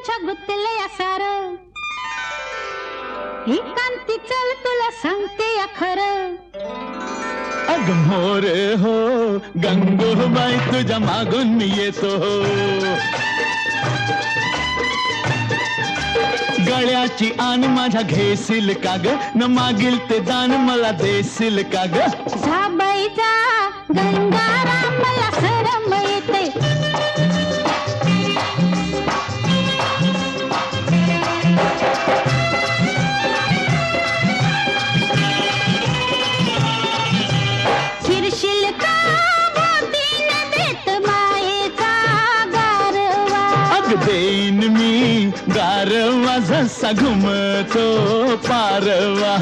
तुझ्या गुतले सार एकांती चल तुला सांगते या खरं अग मोरे हो गंगूबाई तुझ्या मागून मी येतो गळ्याची आन माझ्या घेशील का ग न मागील ते दान मला देशील का ग जा बाई जा गंगाराम मला शरम येते फिरशील का भोवती नदीत मायेचा गारवा अग देईन मी गारवा जसा घुमतो पारवा